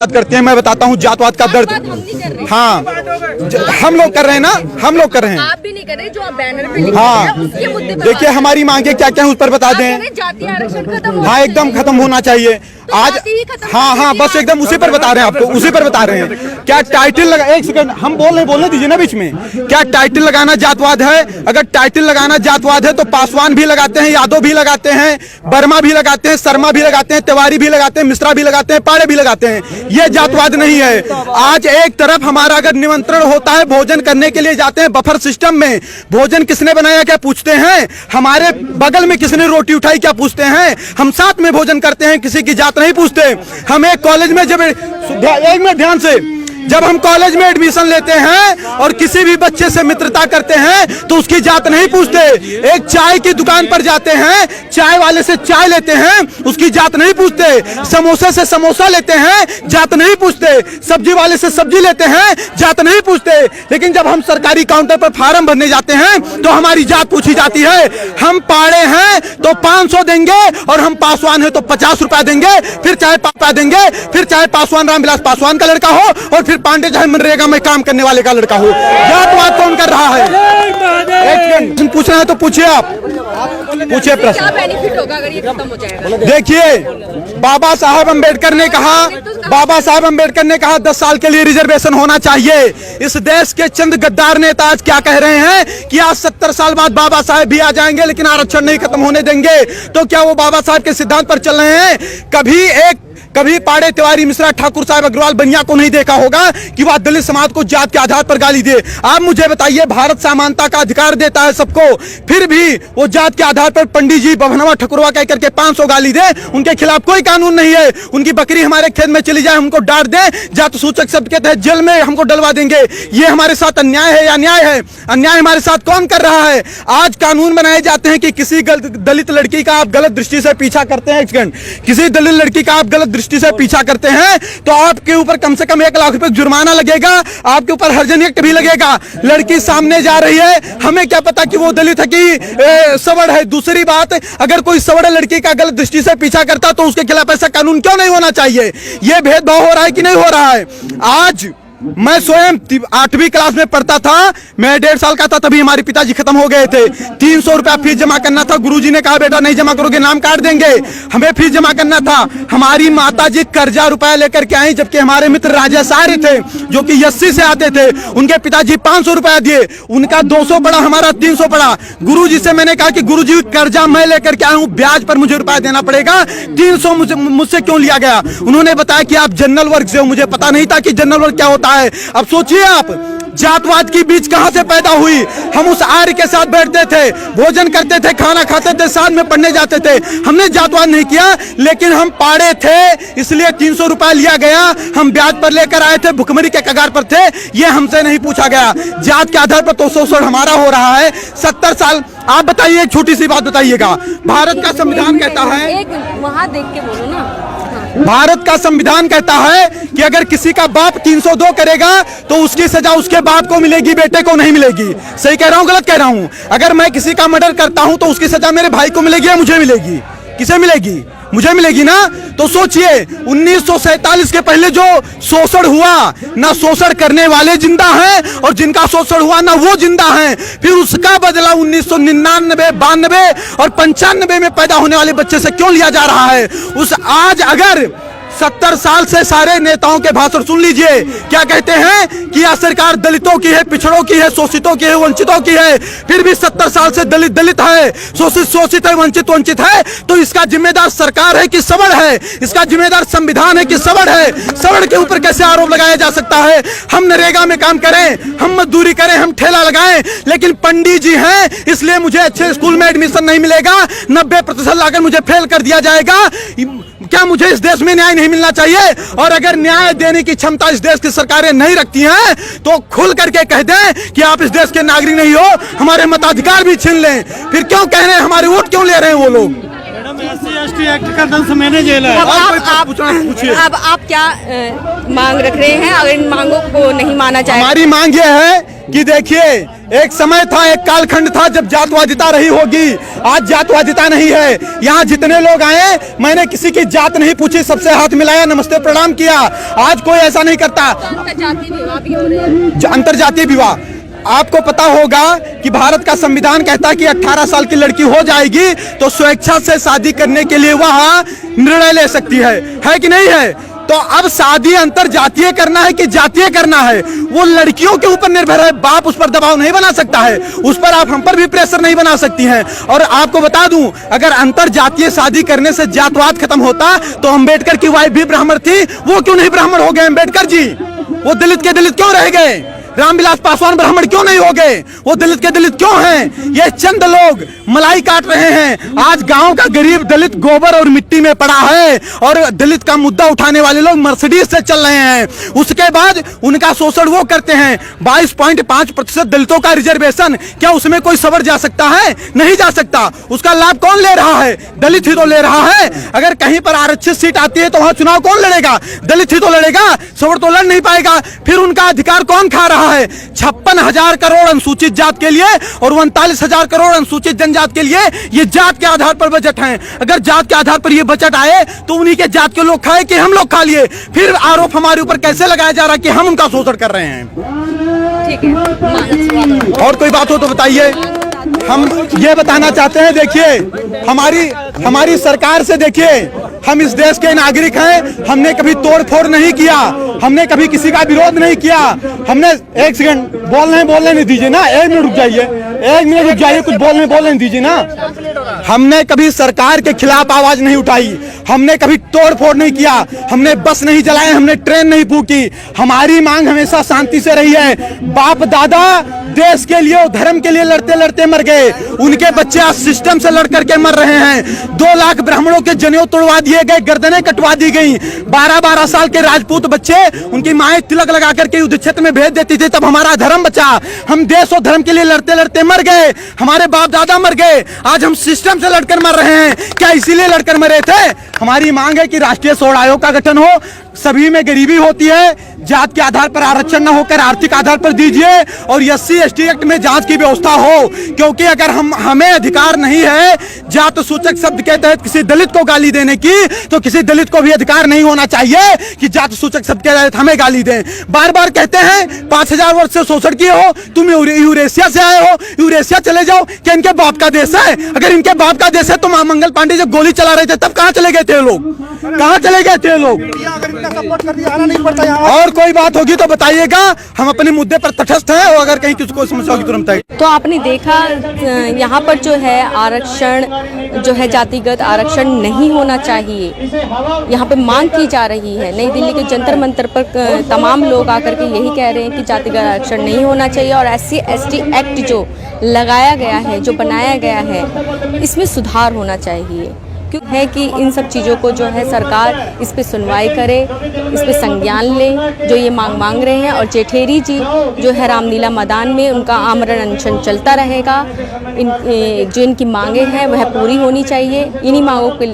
बात करते हैं। मैं बताता हूँ जातवाद का दर्द। हाँ, हम लोग कर रहे हैं ना, हम लोग कर रहे हैं। आप भी नहीं कर रहे, जो आप बैनर पे लिख हाँ, रहे हैं, उसके मुद्दे पे देखिए हमारी मांगे क्या क्या है उस पर बता दें। जाति आरक्षण खत्म, हाँ एकदम खत्म होना चाहिए आज। हाँ, बस एकदम उसी पर बता रहे हैं आपको, उसी पर बता रहे हैं। क्या टाइटल लगा, एक सेकंड हम बोलने दीजिए ना बीच में। क्या टाइटल लगाना जातवाद है? अगर टाइटल लगाना जातवाद है तो पासवान भी लगाते हैं, यादव भी लगाते हैं, वर्मा भी लगाते हैं, शर्मा भी लगाते हैं, तिवारी भी लगाते हैं, मिश्रा भी लगाते हैं, पाड़े भी लगाते हैं। ये जातवाद नहीं है। आज एक तरफ हमारा अगर निमंत्रण होता है, भोजन करने के लिए जाते हैं बफर सिस्टम में, भोजन किसने बनाया क्या पूछते हैं, हमारे बगल में किसने रोटी उठाई क्या पूछते हैं, हम साथ में भोजन करते हैं, किसी की जात नहीं पूछते। हम एक कॉलेज में जब एक मिनट ध्यान से, जब हम कॉलेज में एडमिशन लेते हैं और किसी भी बच्चे से मित्रता करते हैं तो उसकी जात नहीं पूछते। एक चाय की दुकान पर जाते हैं, चाय वाले से चाय लेते हैं, उसकी जात नहीं पूछते। समोसे से समोसा लेते हैं, जात नहीं पूछते। सब्जी वाले से सब्जी लेते हैं, जात नहीं पूछते। लेकिन जब हम सरकारी काउंटर पर फार्म भरने जाते हैं तो हमारी जात पूछी जाती है। हम पाड़े हैं तो 500 देंगे और हम पासवान है तो 50 रुपया देंगे, फिर चाहे पापा देंगे, फिर चाहे पासवान रामविलास पासवान का लड़का हो और फिर पांडे चाहे मनरेगा में काम करने वाले का लड़का हो। जातवाद कौन कर रहा है? एक पूछना है तो पूछिए, आप पूछिए प्रश्न। क्या बेनिफिट होगा अगर ये खत्म हो जाएगा? देखिए बाबा साहब अम्बेडकर ने कहा 10 साल के लिए रिजर्वेशन होना चाहिए। इस देश के चंद गद्दार नेता आज क्या कह रहे हैं कि आज 70 साल बाद बाबा साहब भी आ जाएंगे लेकिन आरक्षण नहीं खत्म होने देंगे। तो क्या वो बाबा साहब के सिद्धांत पर चल रहे हैं? कभी पाड़े तिवारी मिश्रा ठाकुर साहब अग्रवाल बनिया को नहीं देखा होगा कि वह दलित समाज को जात के आधार पर गाली दे। आप मुझे बताइए, भारत समानता का अधिकार देता है सबको, फिर भी वो जात के आधार पर पंडित जी बभनवा ठकुरवा कह करके 500 गाली दे, उनके खिलाफ कोई कानून नहीं है। उनकी बकरी हमारे खेत में चली जाए, हमको डांट दे, जात सूचक शब्द के तहत जेल में हमको डलवा देंगे। ये हमारे साथ अन्याय है या न्याय है? अन्याय हमारे साथ कौन कर रहा है? आज कानून बनाए जाते हैं कि किसी दलित लड़की का आप गलत दृष्टि से पीछा करते हैं, किसी दलित लड़की का आप गलत दृष्टि से पीछा करते हैं तो आपके ऊपर कम से कम 1 लाख रुपए जुर्माना लगेगा, आपके ऊपर हर्जन एक्ट भी लगेगा। लड़की सामने जा रही है, हमें क्या पता कि वो दलित है कि सवर्ण है। दूसरी बात, अगर कोई सवर्ण लड़की का गलत दृष्टि से पीछा करता तो उसके खिलाफ ऐसा कानून क्यों नहीं होना चाहिए? ये भेदभाव हो रहा है कि नहीं हो रहा है? आज मैं स्वयं 8वीं क्लास में पढ़ता था, मैं 1.5 साल का था, तभी हमारे पिताजी खत्म हो गए थे। 300 रुपया फीस जमा करना था, गुरुजी ने कहा बेटा नहीं जमा करोगे नाम काट देंगे। हमें फीस जमा करना था। हमारी माताजी कर्जा रुपया लेकर के आई, जबकि हमारे मित्र राजेश आर्य थे जो कि 80 से आते थे, उनके पिताजी 500 रुपया दिए, उनका 200 पड़ा, हमारा 300 पड़ा। गुरुजी से मैंने कहा कि गुरुजी कर्जा मैं लेकर के आया हूँ, ब्याज पर मुझे रुपया देना पड़ेगा, 300 मुझसे क्यों लिया गया? उन्होंने बताया कि आप जनरल वर्ग से हो। मुझे पता नहीं था कि जनरल वर्ग क्या होता है। अब सोचिए आप, जातवाद की बीज कहां से पैदा हुई? हम उस आर्य के साथ बैठते थे, भोजन करते थे, खाना खाते थे, साथ में पढ़ने जाते थे। हमने जातवाद नहीं किया, लेकिन हम पाड़े थे इसलिए 300 रुपया लिया गया। हम ब्याज पर लेकर आए थे, भुखमरी के कगार पर थे, ये हमसे नहीं पूछा गया। जात के आधार पर तो शोषण हमारा हो रहा है 70 साल। आप बताइए, एक छोटी सी बात बताइएगा, भारत का संविधान कहता है, वहां देख के बोलो ना, भारत का संविधान कहता है कि अगर किसी का बाप 302 करेगा तो उसकी सजा उसके बाप को मिलेगी, बेटे को नहीं मिलेगी। सही कह रहा हूं, गलत कह रहा हूं? अगर मैं किसी का मर्डर करता हूं तो उसकी सजा मेरे भाई को मिलेगी या मुझे मिलेगी? किसे मिलेगी? मुझे मिलेगी ना। तो सोचिए 1947 के पहले जो शोषण हुआ, ना शोषण करने वाले जिंदा हैं और जिनका शोषण हुआ ना वो जिंदा हैं। फिर उसका बदला 1999, 92 और 95 में पैदा होने वाले बच्चे से क्यों लिया जा रहा है? उस आज अगर 70 साल से सारे नेताओं के भाषण सुन लीजिए, क्या कहते हैं कि यह सरकार दलितों की है, पिछड़ों की है, शोषितों की है, वंचितों की है। फिर भी 70 साल से दलित दलित है, शोषित शोषित है, वंचित वंचित है। तो इसका जिम्मेदार सरकार है कि सवर्ण है? इसका जिम्मेदार संविधान है कि सवर्ण है? सवर्ण के ऊपर कैसे आरोप लगाया जा सकता है? हम नरेगा में काम करें, हम मजदूरी करें, हम ठेला लगाएं, लेकिन पंडित जी हैं इसलिए मुझे अच्छे स्कूल में एडमिशन नहीं मिलेगा, 90% लाकर मुझे फेल कर दिया जाएगा। क्या मुझे इस देश में न्याय नहीं मिलना चाहिए? और अगर न्याय देने की क्षमता इस देश की सरकारें नहीं रखती हैं तो खुल करके कह दें कि आप इस देश के नागरिक नहीं हो, हमारे मताधिकार भी छीन लें। फिर क्यों कह रहे हैं, हमारे वोट क्यों ले रहे हैं वो लोग? SC/ST एक्ट का दंश मैंने झेला है। अब आप क्या मांग रख रहे हैं? अगर इन मांगों को नहीं माना जाए, हमारी मांग ये है कि देखिए एक समय था, एक कालखंड था जब जातवादिता रही होगी। आज जातवादिता नहीं है। यहाँ जितने लोग आए, मैंने किसी की जात नहीं पूछी, सबसे हाथ मिलाया, नमस्ते प्रणाम किया। आज कोई ऐसा नहीं करता। अंतर्जातीय विवाह भी हो रहे हैं। अंतर्जातीय विवाह, आपको पता होगा कि भारत का संविधान कहता है कि 18 साल की लड़की हो जाएगी तो स्वेच्छा से शादी करने के लिए वह निर्णय ले सकती है कि नहीं है? तो अब शादी अंतरजातीय करना है कि जातीय करना है, वो लड़कियों के ऊपर निर्भर है। बाप उस पर दबाव नहीं बना सकता है, उस पर आप हम पर भी प्रेशर नहीं बना सकती हैं। और आपको बता दूं, अगर अंतरजातीय शादी करने से जातवाद खत्म होता तो अम्बेडकर की वाइफ भी ब्राह्मण थी, वो क्यों नहीं ब्राह्मण हो गए अम्बेडकर जी? वो दलित के दलित क्यों रह गए? रामविलास पासवान ब्राह्मण क्यों नहीं हो गए? वो दलित के दलित क्यों हैं? ये चंद लोग मलाई काट रहे हैं। आज गांव का गरीब दलित गोबर और मिट्टी में पड़ा है और दलित का मुद्दा उठाने वाले लोग मर्सिडीज से चल रहे हैं। उसके बाद उनका शोषण वो करते हैं। 22.5% दलितों का रिजर्वेशन, क्या उसमें कोई सवर जा सकता है? नहीं जा सकता। उसका लाभ कौन ले रहा है? दलित ही तो ले रहा है। अगर कहीं पर आरक्षित सीट आती है तो वहां चुनाव कौन लड़ेगा? दलित ही तो लड़ेगा, सवर तो लड़ नहीं पाएगा। फिर उनका अधिकार कौन खा रहा है? 56,000 करोड़ अनुसूचित जात के लिए और 39,000 करोड़ अनुसूचित जनजात के लिए ये जात के आधार पर बजट है। अगर जात के आधार पर ये बजट आए तो उन्हीं के जात के लोग खाए कि हम लोग खा लिए। फिर आरोप हमारे ऊपर कैसे लगाया जा रहा है कि हम उनका शोषण कर रहे हैं? ठीक है, और कोई बात हो तो बताइए। हम ये बताना चाहते हैं, देखिए हमारी सरकार से, देखिए हम इस देश के नागरिक हैं। हमने कभी तोड़ फोड़ नहीं किया, हमने कभी किसी का विरोध नहीं किया। हमने, एक सेकंड बोलने नहीं दीजिए ना, 1 मिनट रुक जाइए, 1 मिनट रुक जाइए, कुछ बोलने दीजिए ना। हमने कभी सरकार के खिलाफ आवाज नहीं उठाई, हमने कभी तोड़ फोड़ नहीं किया, हमने बस नहीं जलाए, हमने ट्रेन नहीं फूकी। हमारी मांग हमेशा शांति से रही है। बाप दादा देश के लिए, धर्म के लिए लड़ते लड़ते मर गए, उनके बच्चे आज सिस्टम से लड़ करके मर रहे हैं। 2 लाख ब्राह्मणों के जनेऊ तोड़वा दिए गए, गर्दनें कटवा दी गई। 12-12 साल के राजपूत बच्चे, उनकी माएं तिलक लगा करके युद्ध क्षेत्र में भेज देती थी, तब हमारा धर्म बचा। हम देश और धर्म के लिए लड़ते लड़ते मर गए, हमारे बाप दादा मर गए। आज हम सिस्टम से लड़कर मर रहे हैं। क्या इसीलिए लड़कर मरे थे? हमारी मांग है कि राष्ट्रीय स्वर्ण आयोग का गठन हो। सभी में गरीबी होती है, जात के आधार पर आरक्षण न होकर आर्थिक आधार पर दीजिए और SC/ST एक्ट में जांच की व्यवस्था हो। क्योंकि अगर हमें अधिकार नहीं है जात सूचक शब्द के तहत किसी दलित को गाली देने की, तो किसी दलित को भी अधिकार नहीं होना चाहिए कि जात सूचक शब्द के तहत हमें गाली दें। बार बार कहते हैं 5000 वर्ष से शोषण किए हो, तुम यूरेशिया से आए हो, यूरेशिया चले जाओ। क्या इनके बाप का देश है? अगर इनके बाप का देश है तो मंगल पांडे जब गोली चला रहे थे तब कहां चले गए थे लोग? कहां चले गए थे लोग? सपोर्ट कर दिया, आना नहीं पड़ता यहाँ। और कोई बात होगी तो बताइएगा, हम अपने मुद्दे पर तटस्थ हैं। और अगर कहीं किसी को समस्या होगी तुरंत बताइए। तो आपने देखा यहाँ पर जो है आरक्षण जो है जातिगत आरक्षण नहीं होना चाहिए, यहाँ पे मांग की जा रही है। नई दिल्ली के जंतर मंतर पर तमाम लोग आकर के यही कह रहे हैं कि जातिगत आरक्षण नहीं होना चाहिए और SC/ST एक्ट जो लगाया गया है, जो बनाया गया है, इसमें सुधार होना चाहिए। क्यों है कि इन सब चीज़ों को जो है सरकार इस पे सुनवाई करे, इस पे संज्ञान ले, जो ये मांग रहे हैं। और जेठेरी जी जो है रामलीला मैदान में उनका आमरण अनशन चलता रहेगा। जो इनकी मांगे हैं वह पूरी होनी चाहिए। इन्हीं मांगों के